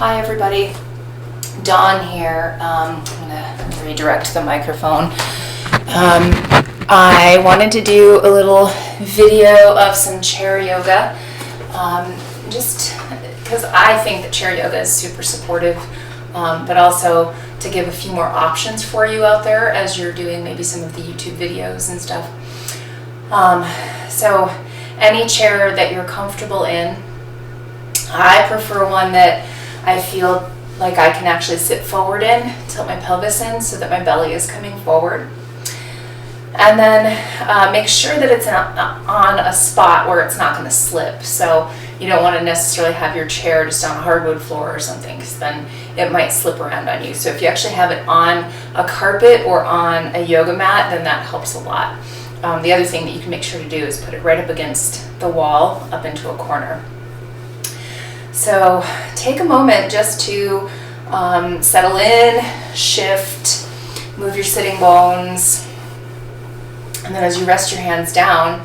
Hi everybody, Dawn here. I'm going to redirect the microphone. I wanted to do a little video of some chair yoga, just because I think that chair yoga is super supportive, but also to give a few more options for you out there as you're doing maybe some of the YouTube videos and stuff. So any chair that you're comfortable in. I prefer one that I feel like I can actually sit forward in, tilt my pelvis in so that my belly is coming forward. And then make sure that it's on a spot where it's not going to slip. So you don't want to necessarily have your chair just on a hardwood floor or something, because then it might slip around on you. So if you actually have it on a carpet or on a yoga mat, then that helps a lot. The other thing that you can make sure to do is put it right up against the wall, up into a corner. So take a moment just to settle in, shift, move your sitting bones, and then as you rest your hands down,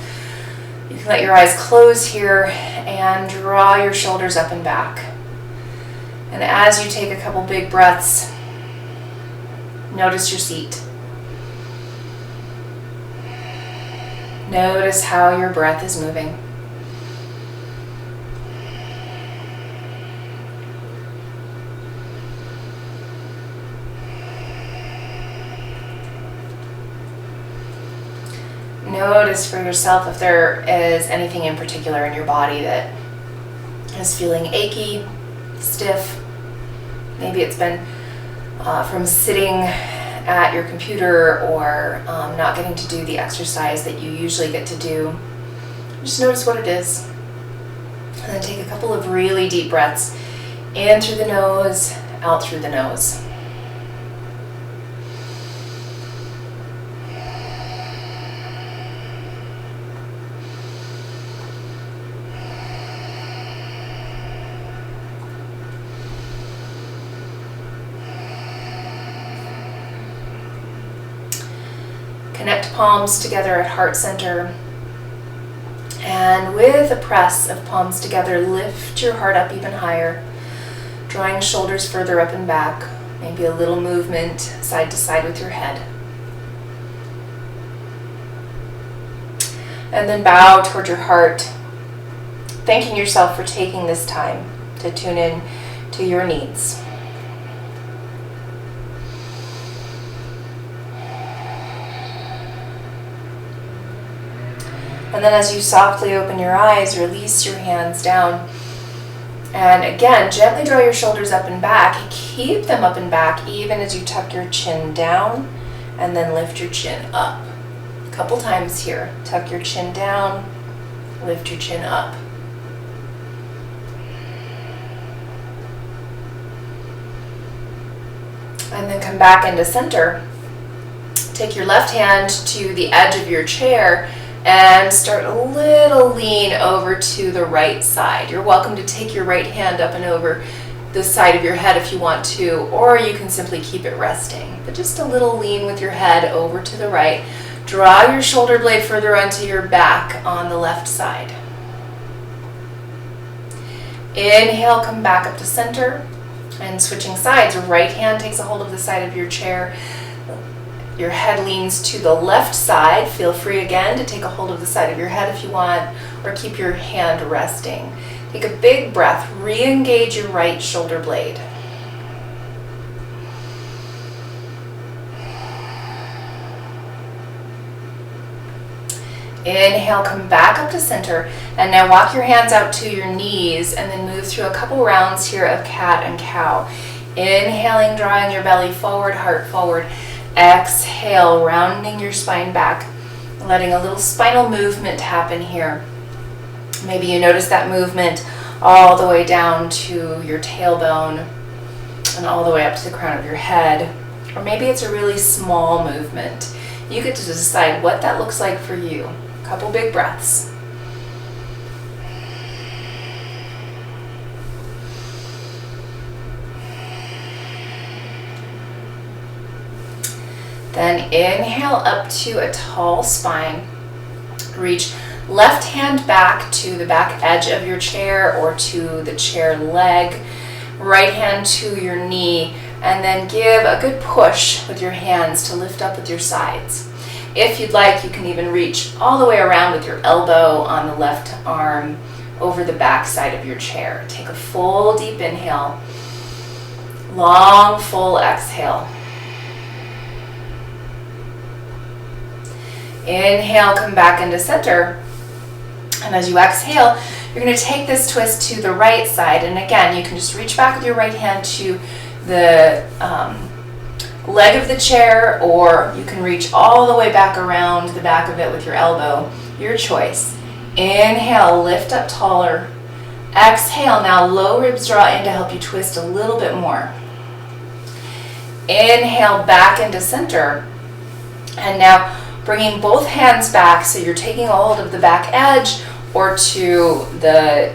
you can let your eyes close here and draw your shoulders up and back. And as you take a couple big breaths, notice your seat. Notice how your breath is moving. Notice for yourself if there is anything in particular in your body that is feeling achy, stiff. Maybe it's been from sitting at your computer or not getting to do the exercise that you usually get to do. Just notice what it is. And then take a couple of really deep breaths in through the nose, out through the nose. Connect palms together at heart center. And with a press of palms together, lift your heart up even higher, drawing shoulders further up and back. Maybe a little movement side to side with your head. And then bow toward your heart, thanking yourself for taking this time to tune in to your needs. And then as you softly open your eyes, release your hands down. And again, gently draw your shoulders up and back. Keep them up and back even as you tuck your chin down and then lift your chin up. A couple times here. Tuck your chin down, lift your chin up. And then come back into center. Take your left hand to the edge of your chair and start a little lean over to the right side. You're welcome to take your right hand up and over the side of your head if you want to, or you can simply keep it resting. But just a little lean with your head over to the right. Draw your shoulder blade further onto your back on the left side. Inhale, come back up to center. And switching sides, right hand takes a hold of the side of your chair. Your head leans to the left side. Feel free again to take a hold of the side of your head if you want, or keep your hand resting. Take a big breath. Re-engage your right shoulder blade. Inhale, come back up to center, and now walk your hands out to your knees and then move through a couple rounds here of cat and cow. Inhaling, drawing your belly forward, heart forward. Exhale, rounding your spine back, letting a little spinal movement happen here. Maybe you notice that movement all the way down to your tailbone and all the way up to the crown of your head. Or maybe it's a really small movement. You get to decide what that looks like for you. A couple big breaths. Then inhale up to a tall spine. Reach left hand back to the back edge of your chair or to the chair leg. right hand to your knee, and then give a good push with your hands to lift up with your sides. If you'd like, you can even reach all the way around with your elbow on the left arm over the back side of your chair. Take a full deep inhale, long full exhale. Inhale, come back into center. And as you exhale, you're going to take this twist to the right side. And again, you can just reach back with your right hand to the leg of the chair, or you can reach all the way back around the back of it with your elbow. Your choice. Inhale, lift up taller. Exhale, now low ribs draw in to help you twist a little bit more. Inhale, back into center. And now bringing both hands back, so you're taking a hold of the back edge or to the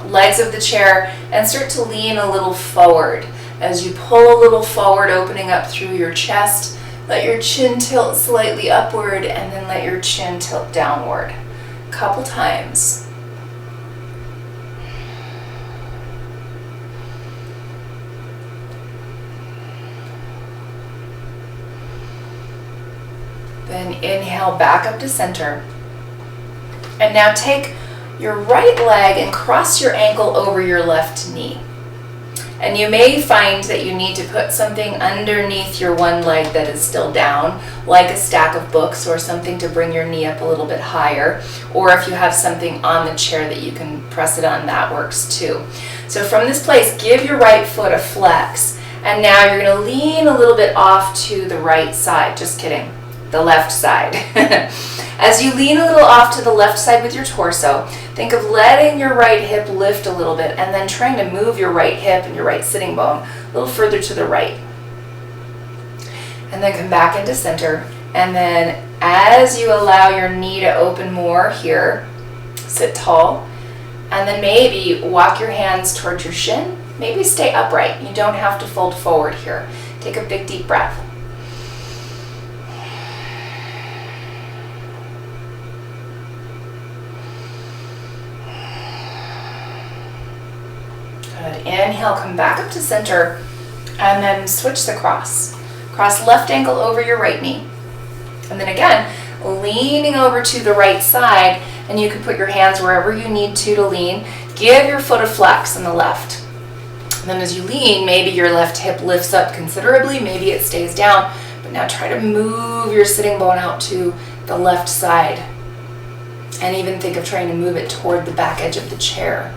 legs of the chair, and start to lean a little forward. As you pull a little forward, opening up through your chest, let your chin tilt slightly upward, and then let your chin tilt downward. A couple times. Then inhale back up to center. And now take your right leg and cross your ankle over your left knee. And you may find that you need to put something underneath your one leg that is still down, like a stack of books or something to bring your knee up a little bit higher. Or if you have something on the chair that you can press it on, that works too. So from this place, give your right foot a flex. And now you're going to lean a little bit off to the right side. Just kidding. The left side. As you lean a little off to the left side with your torso, think of letting your right hip lift a little bit and then trying to move your right hip and your right sitting bone a little further to the right. And then come back into center. And then as you allow your knee to open more here, sit tall. And then maybe walk your hands towards your shin. Maybe stay upright. You don't have to fold forward here. Take a big deep breath. Good. Inhale, come back up to center, and then switch the cross. Cross left ankle over your right knee. And then again, leaning over to the right side, and you can put your hands wherever you need to lean. Give your foot a flex on the left. And then as you lean, maybe your left hip lifts up considerably, maybe it stays down, but now try to move your sitting bone out to the left side. And even think of trying to move it toward the back edge of the chair.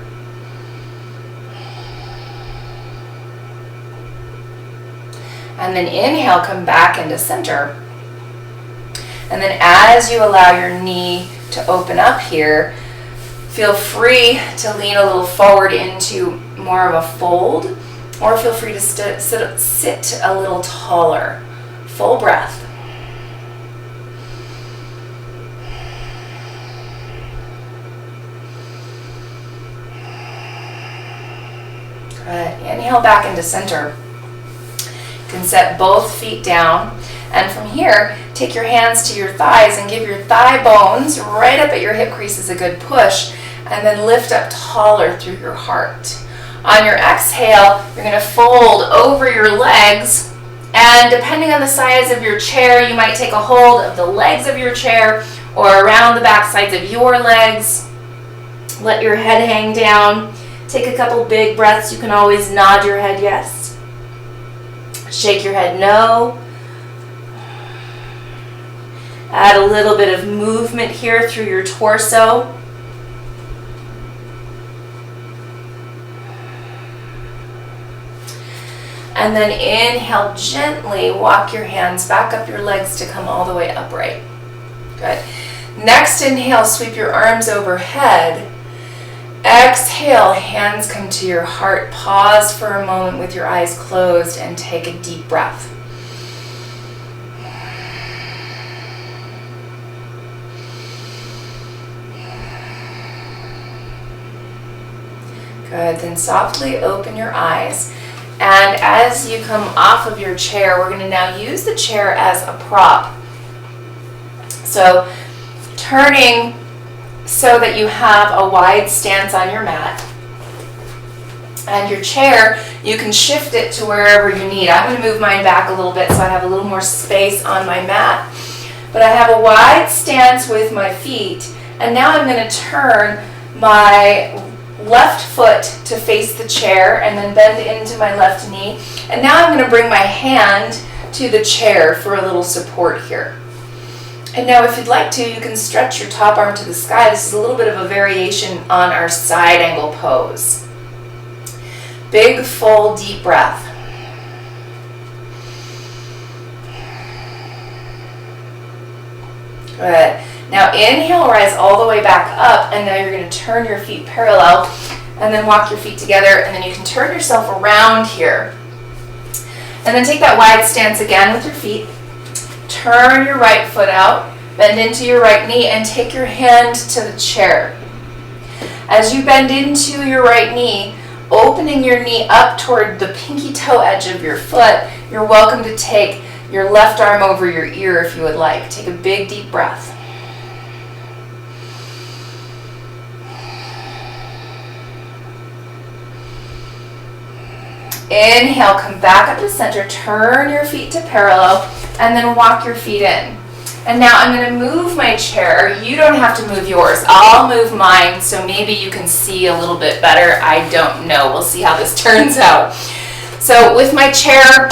And then inhale, come back into center. And then as you allow your knee to open up here, feel free to lean a little forward into more of a fold, or feel free to sit a little taller. Full breath. Good. Inhale back into center. You can set both feet down, and from here take your hands to your thighs and give your thigh bones right up at your hip creases a good push, and then lift up taller through your heart. On your exhale, you're going to fold over your legs, and depending on the size of your chair, you might take a hold of the legs of your chair or around the back sides of your legs. Let your head hang down. Take a couple big breaths. You can always nod your head yes. Shake your head no. Add a little bit of movement here through your torso. And then inhale, gently walk your hands back up your legs to come all the way upright. Good. Next inhale, sweep your arms overhead. Exhale, hands come to your heart. Pause for a moment with your eyes closed and take a deep breath. Good. Then softly open your eyes. And as you come off of your chair, we're going to now use the chair as a prop. So turning so that you have a wide stance on your mat. And your chair, you can shift it to wherever you need. I'm going to move mine back a little bit so I have a little more space on my mat. But I have a wide stance with my feet. And now I'm going to turn my left foot to face the chair and then bend into my left knee. And now I'm going to bring my hand to the chair for a little support here. And now if you'd like to, you can stretch your top arm to the sky. This is a little bit of a variation on our side angle pose. Big, full, deep breath. Good. Now inhale, rise all the way back up, and now you're going to turn your feet parallel and then walk your feet together, and then you can turn yourself around here. And then take that wide stance again with your feet. Turn your right foot out, bend into your right knee, and take your hand to the chair. As you bend into your right knee, opening your knee up toward the pinky toe edge of your foot, you're welcome to take your left arm over your ear if you would like. Take a big deep breath. Inhale, come back up to center, turn your feet to parallel, and then walk your feet in. And now I'm going to move my chair. You don't have to move yours. I'll move mine so maybe you can see a little bit better. I don't know. We'll see how this turns out. So with my chair,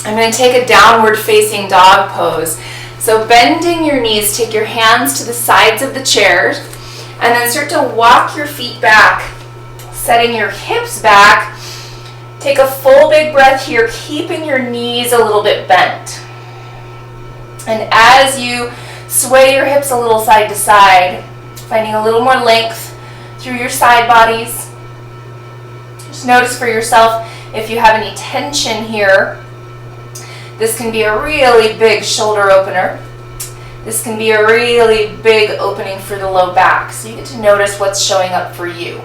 I'm going to take a downward facing dog pose. So bending your knees, take your hands to the sides of the chair, and then start to walk your feet back, setting your hips back. Take a full big breath here, keeping your knees a little bit bent. And as you sway your hips a little side to side, finding a little more length through your side bodies. Just notice for yourself if you have any tension here. This can be a really big shoulder opener. This can be a really big opening for the low back. So you get to notice what's showing up for you.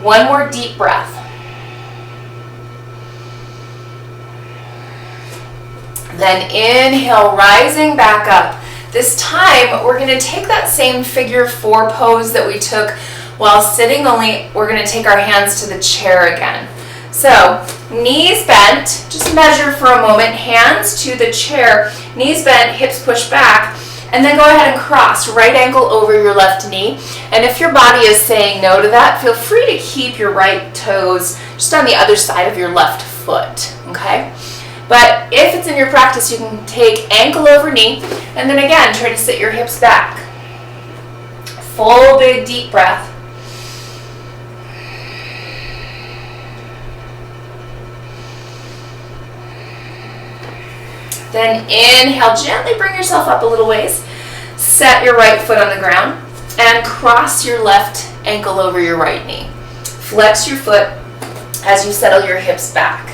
One more deep breath. Then inhale, rising back up. This time, we're going to take that same figure four pose that we took while sitting, only we're going to take our hands to the chair again. So, knees bent, just measure for a moment, hands to the chair, knees bent, hips pushed back, and then go ahead and cross, right ankle over your left knee. And if your body is saying no to that, feel free to keep your right toes just on the other side of your left foot, okay? But if it's in your practice, you can take ankle over knee, and then again, try to sit your hips back. Full big deep breath. Then inhale, gently bring yourself up a little ways. Set your right foot on the ground and cross your left ankle over your right knee. Flex your foot as you settle your hips back.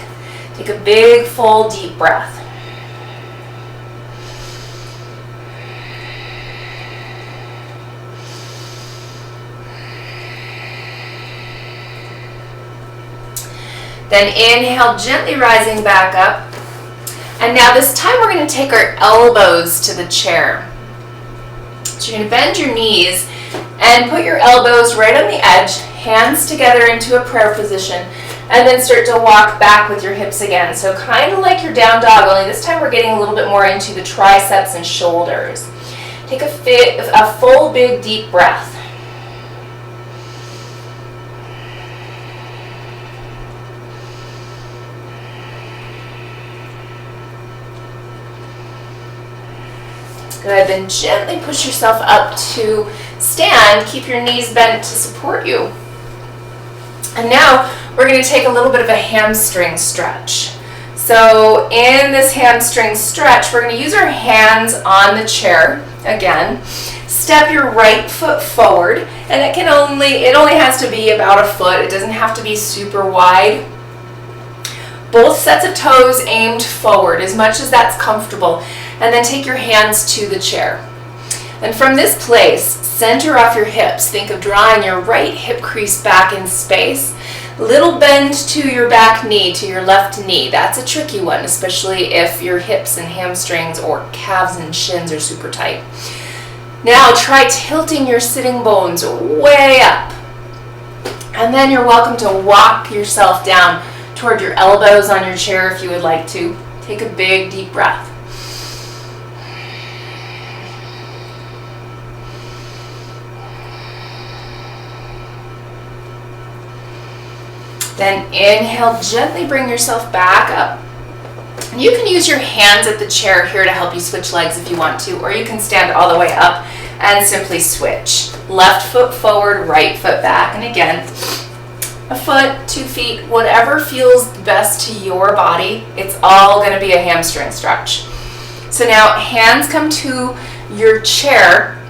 Take a big, full, deep breath. Then inhale, gently rising back up. And now this time we're going to take our elbows to the chair. So you're going to bend your knees and put your elbows right on the edge, hands together into a prayer position, and then start to walk back with your hips again. So kind of like your down dog, only this time we're getting a little bit more into the triceps and shoulders. Take a full, big, deep breath. Good, then gently push yourself up to stand. Keep your knees bent to support you. And now we're going to take a little bit of a hamstring stretch. So in this hamstring stretch, we're going to use our hands on the chair again. Step your right foot forward, and it only has to be about a foot. It doesn't have to be super wide. Both sets of toes aimed forward as much as that's comfortable. And then take your hands to the chair. And from this place, center off your hips. Think of drawing your right hip crease back in space. Little bend to your back knee, to your left knee. That's a tricky one, especially if your hips and hamstrings or calves and shins are super tight. Now try tilting your sitting bones way up. And then you're welcome to walk yourself down toward your elbows on your chair if you would like to. Take a big, deep breath. Then inhale, gently bring yourself back up. You can use your hands at the chair here to help you switch legs if you want to, or you can stand all the way up and simply switch. Left foot forward, right foot back. And again, a foot, 2 feet, whatever feels best to your body. It's all going to be a hamstring stretch. So now hands come to your chair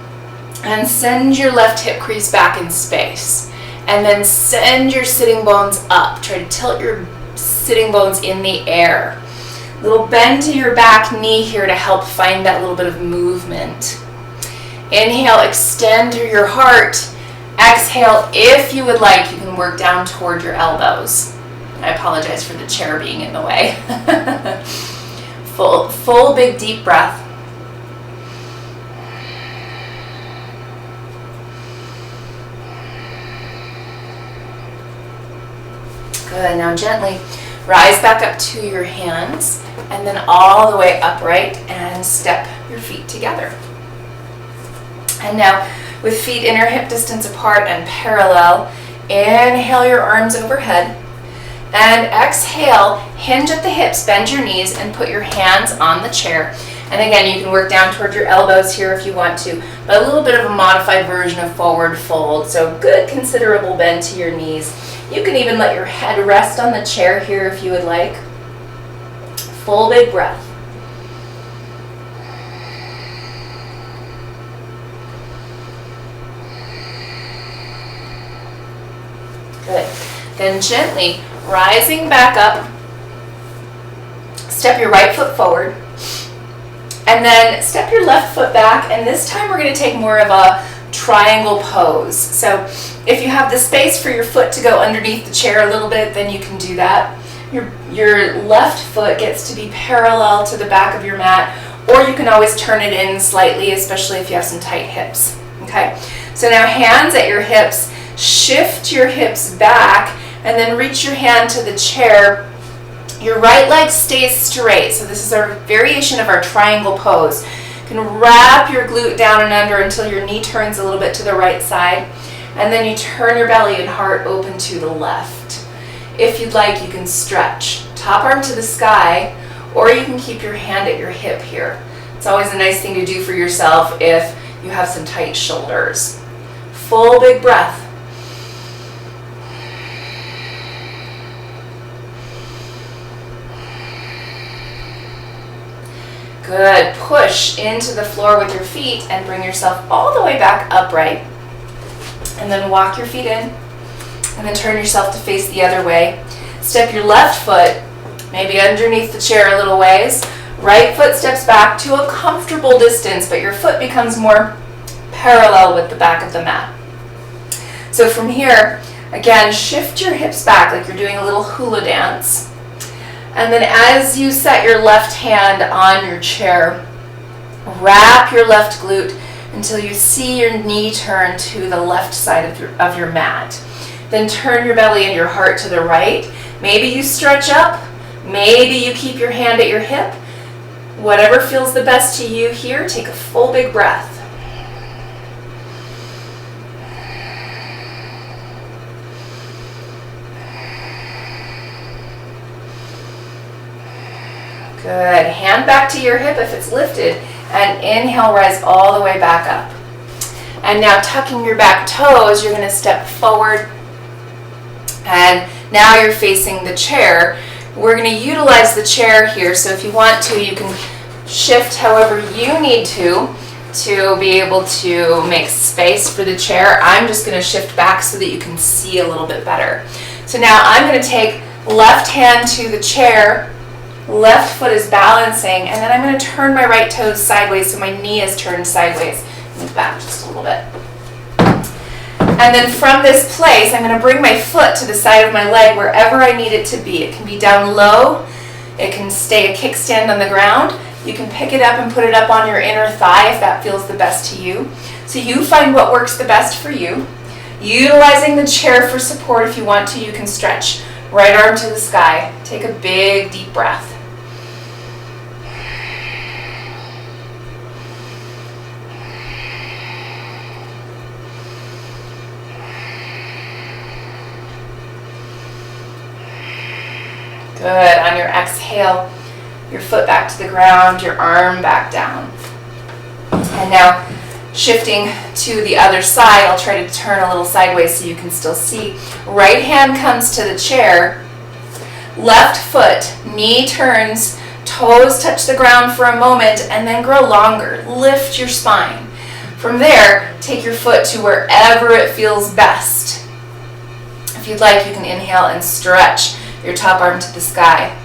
and send your left hip crease back in space. And then send your sitting bones up. Try to tilt your sitting bones in the air. Little bend to your back knee here to help find that little bit of movement. Inhale, extend through your heart. Exhale, if you would like, you can work down toward your elbows. I apologize for the chair being in the way. Full big deep breath. Good, now gently rise back up to your hands and then all the way upright and step your feet together. And now with feet inner hip distance apart and parallel, inhale your arms overhead and exhale, hinge at the hips, bend your knees and put your hands on the chair. And again, you can work down toward your elbows here if you want to, but a little bit of a modified version of forward fold. So good considerable bend to your knees. You can even let your head rest on the chair here if you would like. Full big breath. Good. Then gently rising back up, step your right foot forward, and then step your left foot back, and this time we're going to take more of a triangle pose. So if you have the space for your foot to go underneath the chair a little bit, then you can do that. Your left foot gets to be parallel to the back of your mat, or you can always turn it in slightly, especially if you have some tight hips. Okay, so now hands at your hips, shift your hips back, and then reach your hand to the chair. Your right leg stays straight, so this is our variation of our triangle pose. You can wrap your glute down and under until your knee turns a little bit to the right side, and then you turn your belly and heart open to the left. If you'd like, you can stretch. Top arm to the sky, or you can keep your hand at your hip here. It's always a nice thing to do for yourself if you have some tight shoulders. Full big breath. Good. Push into the floor with your feet and bring yourself all the way back upright. And then walk your feet in. And then turn yourself to face the other way. Step your left foot maybe underneath the chair a little ways. Right foot steps back to a comfortable distance, but your foot becomes more parallel with the back of the mat. So from here, again, shift your hips back like you're doing a little hula dance. And then as you set your left hand on your chair, wrap your left glute until you see your knee turn to the left side of your mat. Then turn your belly and your heart to the right. Maybe you stretch up, maybe you keep your hand at your hip. Whatever feels the best to you here, take a full big breath. Good. Hand back to your hip if it's lifted, and inhale, rise all the way back up. And now tucking your back toes, you're going to step forward, and now you're facing the chair. We're going to utilize the chair here, so if you want to, you can shift however you need to be able to make space for the chair. I'm just going to shift back so that you can see a little bit better. So now I'm going to take left hand to the chair, left foot is balancing, and then I'm going to turn my right toes sideways so my knee is turned sideways. Move back just a little bit. And then from this place, I'm going to bring my foot to the side of my leg wherever I need it to be. It can be down low. It can stay a kickstand on the ground. You can pick it up and put it up on your inner thigh if that feels the best to you. So you find what works the best for you. Utilizing the chair for support. If you want to, you can stretch. Right arm to the sky. Take a big, deep breath. Good. On your exhale, your foot back to the ground, your arm back down. And now shifting to the other side, I'll try to turn a little sideways so you can still see. Right hand comes to the chair, left foot, knee turns, toes touch the ground for a moment, and then grow longer. Lift your spine. From there, take your foot to wherever it feels best. If you'd like, you can inhale and stretch your top arm to the sky.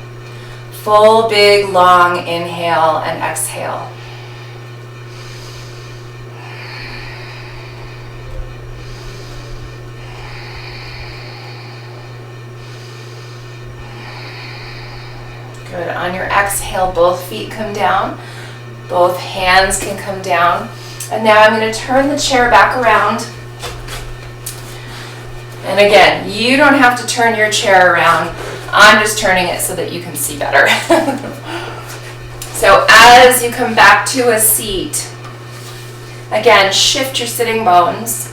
Full, big, long inhale and exhale. Good. On your exhale, both feet come down. Both hands can come down. And now I'm going to turn the chair back around. And again, you don't have to turn your chair around. I'm just turning it so that you can see better. So as you come back to a seat, again, shift your sitting bones.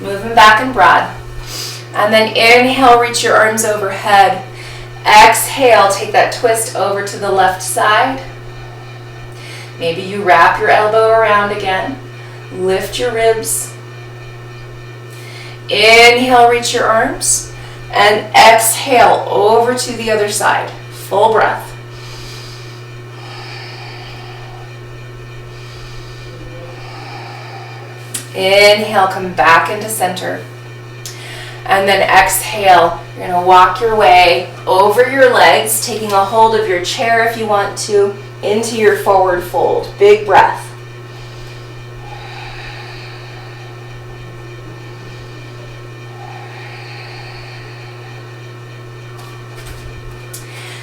Move them back and broad. And then inhale, reach your arms overhead. Exhale, take that twist over to the left side. Maybe you wrap your elbow around again. Lift your ribs. Inhale, reach your arms. And exhale, over to the other side. Full breath. Inhale, come back into center. And then exhale, you're going to walk your way over your legs, taking a hold of your chair if you want to, into your forward fold. Big breath.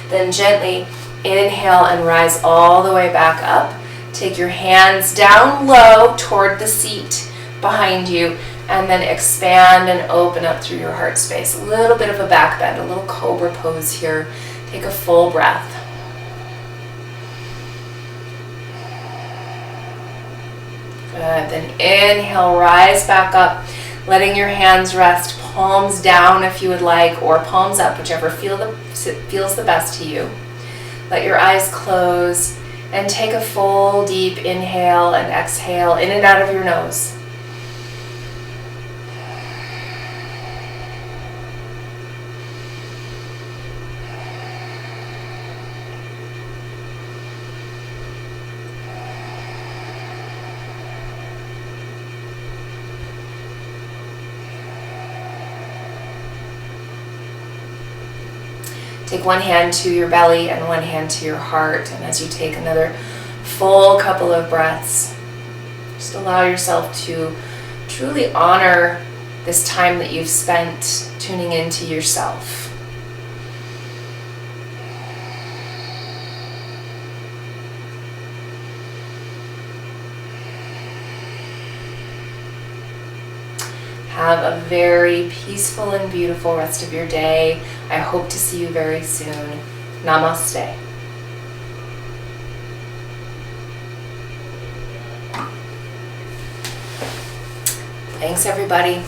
Then gently inhale and rise all the way back up. Take your hands down low toward the seat behind you, and then expand and open up through your heart space. A little bit of a back bend, a little cobra pose here. Take a full breath. Good. Then inhale, rise back up, letting your hands rest, palms down if you would like, or palms up, whichever feels the best to you. Let your eyes close and take a full deep inhale and exhale in and out of your nose. Take one hand to your belly and one hand to your heart. And as you take another full couple of breaths, just allow yourself to truly honor this time that you've spent tuning into yourself. Have a very peaceful and beautiful rest of your day. I hope to see you very soon. Namaste. Thanks, everybody.